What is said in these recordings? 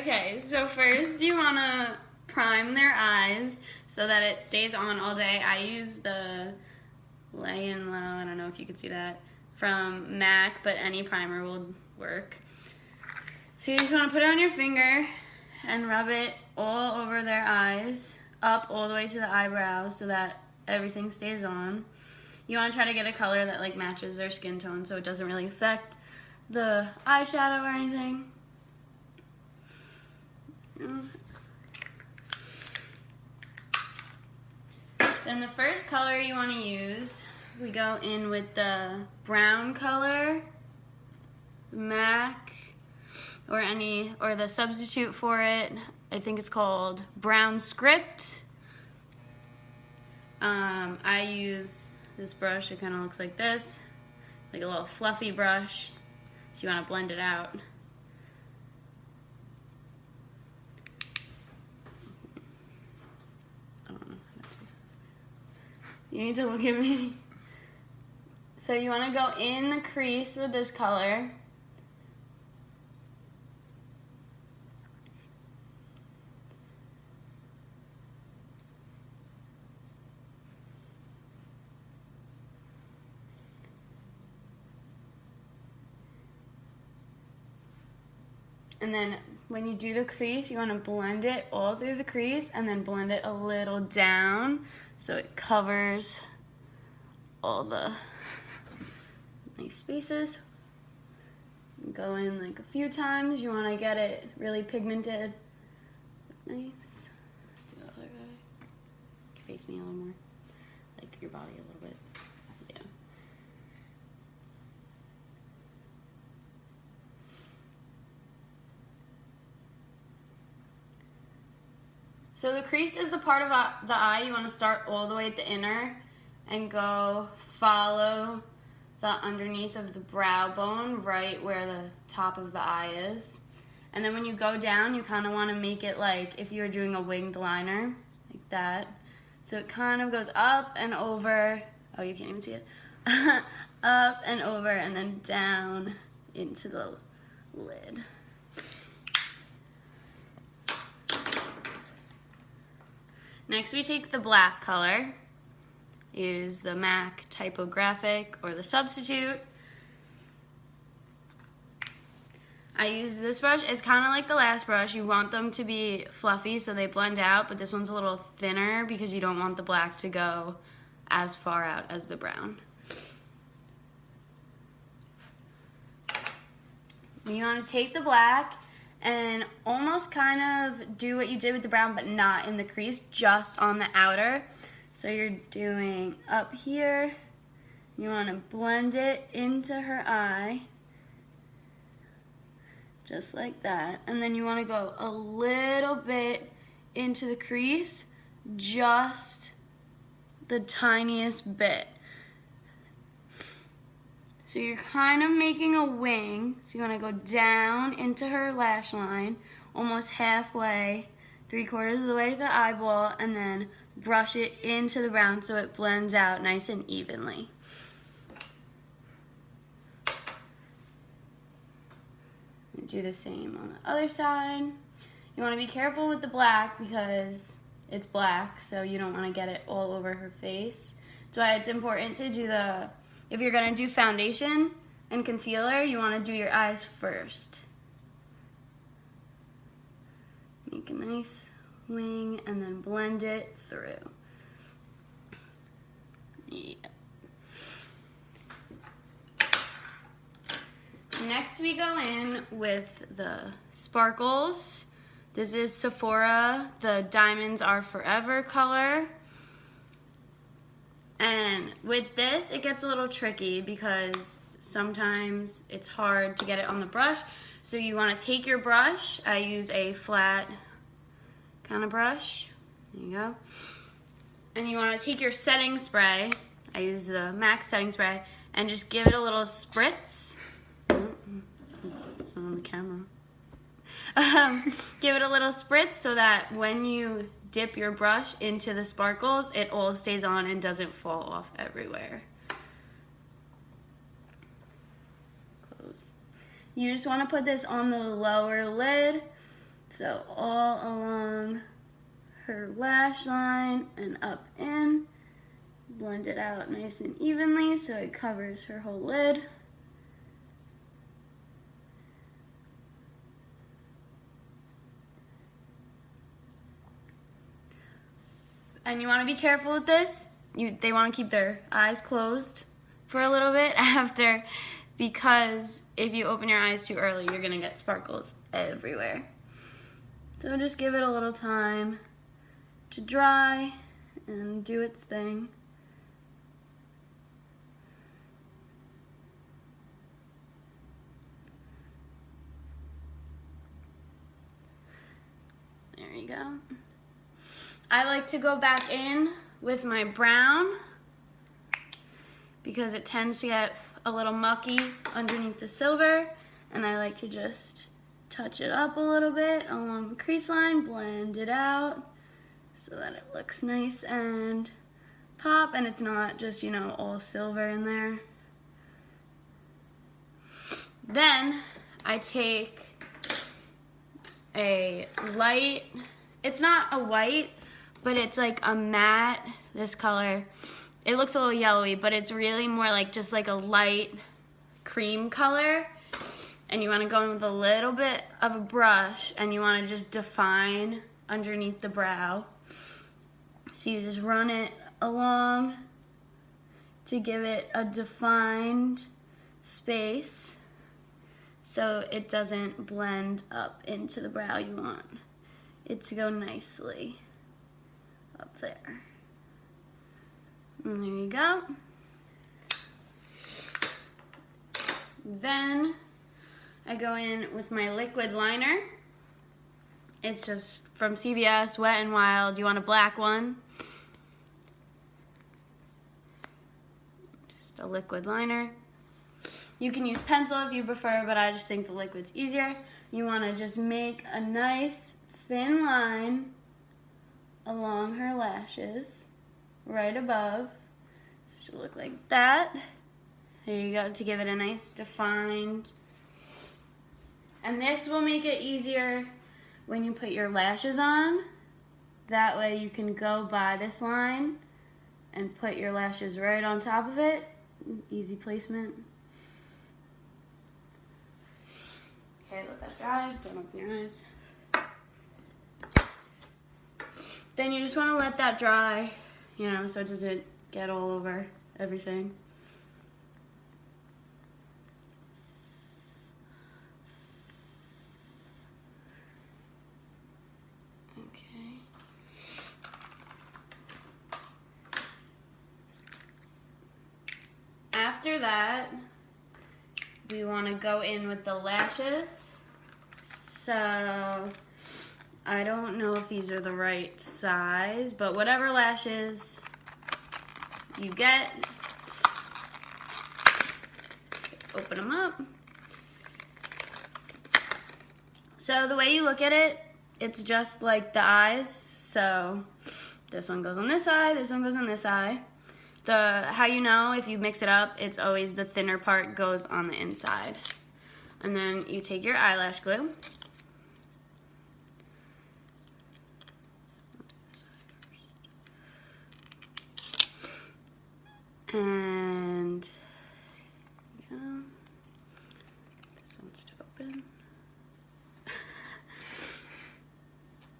Okay, so first you want to prime their eyes so that it stays on all day. I use the Lay and Low, I don't know if you can see that, from MAC, but any primer will work. So you just want to put it on your finger and rub it all over their eyes, up all the way to the eyebrow so that everything stays on. You want to try to get a color that like matches their skin tone so it doesn't really affect the eyeshadow or anything. Then the first color you want to use, we go in with the brown color, MAC, or the substitute for it. I think it's called Brown Script. I use this brush. It kind of looks like this, like a little fluffy brush. So you want to blend it out. You need to look at me. So you want to go in the crease with this color. And then when you do the crease, you want to blend it all through the crease and then blend it a little down so it covers all the nice spaces. Go in like a few times. You want to get it really pigmented. Nice. Do the other eye. Face me a little more. Like your body a little bit. Yeah. So the crease is the part of the eye you want to start all the way at the inner and go follow the underneath of the brow bone right where the top of the eye is. And then when you go down, you kind of want to make it like if you were doing a winged liner, like that. So it kind of goes up and over. Oh, you can't even see it. Up and over and then down into the lid. Next we take the black color, use the MAC Typographic or the substitute. I use this brush, it's kind of like the last brush. You want them to be fluffy so they blend out, but this one's a little thinner because you don't want the black to go as far out as the brown. You want to take the black and almost kind of do what you did with the brown, but not in the crease, just on the outer. So you're doing up here, you want to blend it into her eye, just like that. And then you want to go a little bit into the crease, just the tiniest bit. So you're kind of making a wing. So you want to go down into her lash line, almost halfway, 3/4 of the way to the eyeball, and then brush it into the brown so it blends out nice and evenly. Do the same on the other side. You want to be careful with the black because it's black, so you don't want to get it all over her face. That's why it's important to do if you're going to do foundation and concealer, you want to do your eyes first. Make a nice wing and then blend it through. Yeah. Next we go in with the sparkles. This is Sephora, the Diamonds Are Forever color. And with this, it gets a little tricky because sometimes it's hard to get it on the brush. So you want to take your brush. I use a flat kind of brush. There you go. And you want to take your setting spray. I use the MAC setting spray and just give it a little spritz. It's not on the camera. Give it a little spritz so that when you dip your brush into the sparkles, it all stays on and doesn't fall off everywhere. Close. You just want to put this on the lower lid So all along her lash line and up in. Blend it out nice and evenly so it covers her whole lid. And you want to be careful with this. They want to keep their eyes closed for a little bit after, because if you open your eyes too early, you're going to get sparkles everywhere. So just give it a little time to dry and do its thing. There you go. I like to go back in with my brown because it tends to get a little mucky underneath the silver, and I like to just touch it up a little bit along the crease line, blend it out so that it looks nice and pop, and it's not just, you know, all silver in there. Then I take a light, it's not a white, but it's like a matte, this color. It looks a little yellowy, but it's really more like just like a light cream color. And you want to go in with a little bit of a brush, and you want to just define underneath the brow. So you just run it along to give it a defined space so it doesn't blend up into the brow. You want it to go nicely up there. And there you go. Then I go in with my liquid liner. It's just from CVS, Wet n Wild. You want a black one. Just a liquid liner. You can use pencil if you prefer, but I just think the liquid's easier. You want to just make a nice thin line along her lashes, right above. So it should look like that. There you go, to give it a nice defined. And this will make it easier when you put your lashes on. That way you can go by this line and put your lashes right on top of it. Easy placement. Okay, let that dry. Don't open your eyes. Then you just want to let that dry, you know, so it doesn't get all over everything. Okay. After that, we want to go in with the lashes. So I don't know if these are the right size, but whatever lashes you get, open them up. So the way you look at it, it's just like the eyes. So this one goes on this eye, this one goes on this eye. How you know if you mix it up, it's always the thinner part goes on the inside. And then you take your eyelash glue. And this one's to open.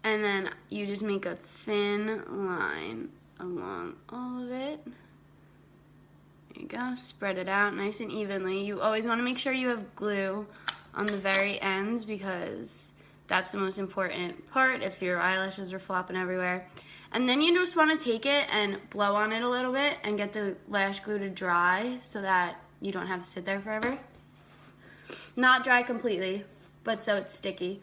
And then you just make a thin line along all of it. There you go, spread it out nice and evenly. You always want to make sure you have glue on the very ends because that's the most important part if your eyelashes are flopping everywhere. And then you just want to take it and blow on it a little bit and get the lash glue to dry so that you don't have to sit there forever. Not dry completely, but so it's sticky.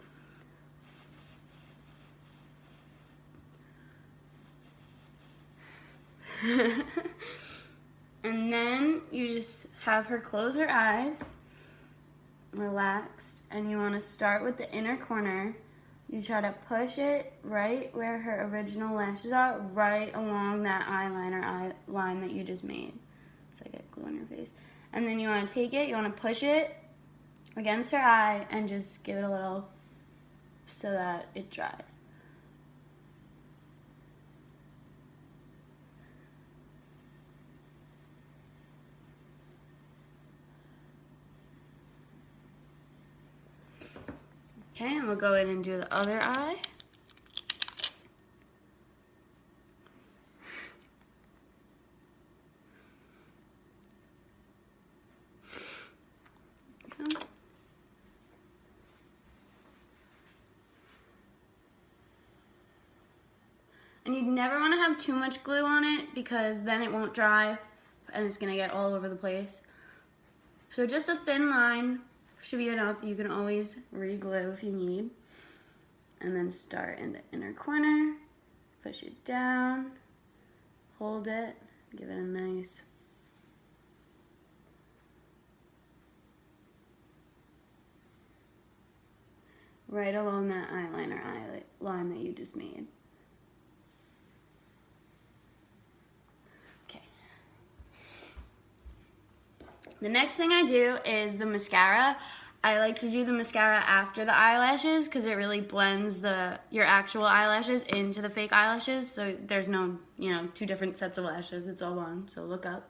And then you just have her close her eyes, relaxed, and you want to start with the inner corner. You try to push it right where her original lashes are, right along that eyeliner line that you just made. So I get glue on your face. And then you want to take it, you want to push it against her eye and just give it a little so that it dries. Okay, and we'll go in and do the other eye. And you'd never want to have too much glue on it because then it won't dry and it's going to get all over the place. So just a thin line should be enough. You can always re-glue if you need. And then start in the inner corner, push it down, hold it, give it a nice right along that eyeliner line that you just made. The next thing I do is the mascara. I like to do the mascara after the eyelashes because it really blends your actual eyelashes into the fake eyelashes. So there's no, two different sets of lashes. It's all one. So look up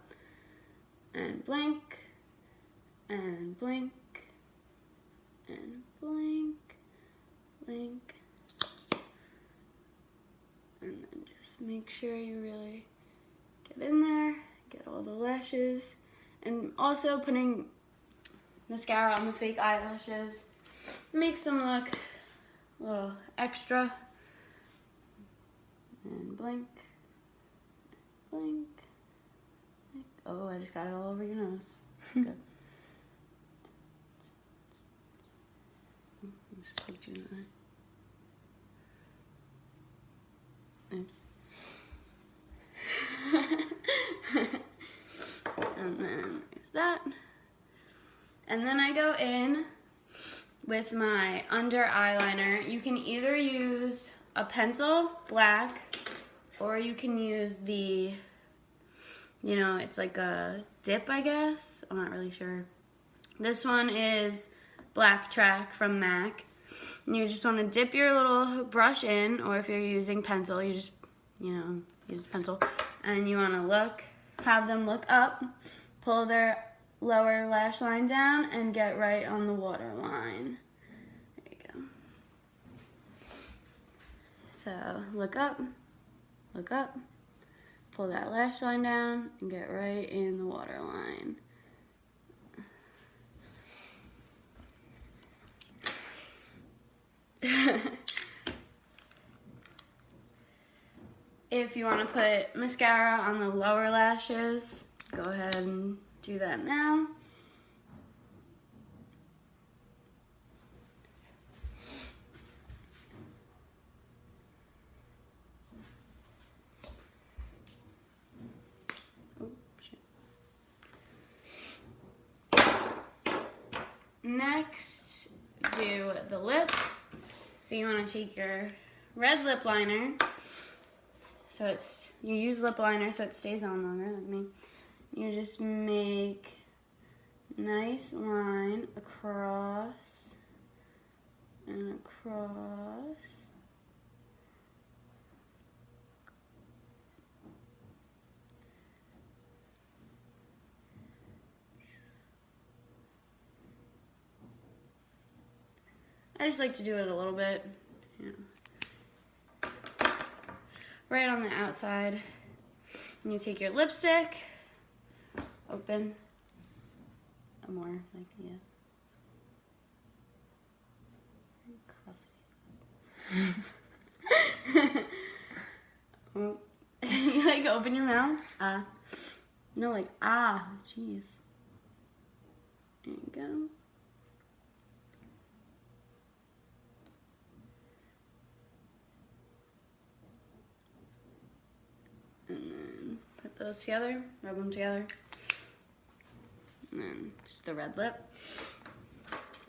and blink and blink and blink, blink. And then just make sure you really get in there, get all the lashes. And also putting mascara on the fake eyelashes makes them look a little extra. And blink, blink, blink. Oh, I just got it all over your nose. Good. Just poked you in the eye. Oops. And then there's that. And then I go in with my under eyeliner. You can either use a pencil, black, or you can use the, it's like a dip, I guess. I'm not really sure. This one is Black Track from MAC. And you just want to dip your little brush in, or if you're using pencil, you just, use pencil. And you want to have them look up, pull their lower lash line down, and get right on the water line. There you go. So look up, pull that lash line down, and get right in the water line. If you want to put mascara on the lower lashes, go ahead and do that now. Next, do the lips. So you want to take your red lip liner. So you use lip liner so it stays on longer, like me. You just make a nice line across and across. I just like to do it a little bit, right on the outside. And you take your lipstick, open, more like, crusty. You like open your mouth? No, like, jeez. There you go. And then put those together, rub them together. And then just the red lip.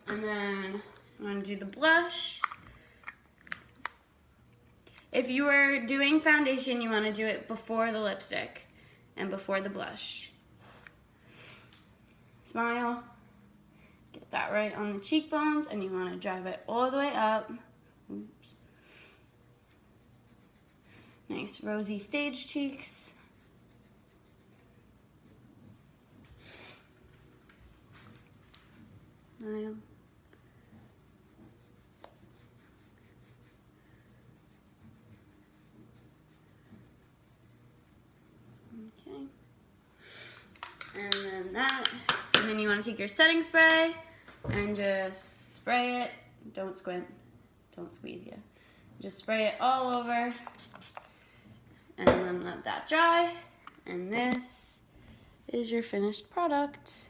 And then I'm going to do the blush. If you were doing foundation, you want to do it before the lipstick and before the blush. Smile. Get that right on the cheekbones, and you want to drive it all the way up Oops. Nice rosy stage cheeks. Smile. Okay. And then that. And then you want to take your setting spray and just spray it. Don't squint. Don't squeeze you. Just spray it all over. And then let that dry. And this is your finished product.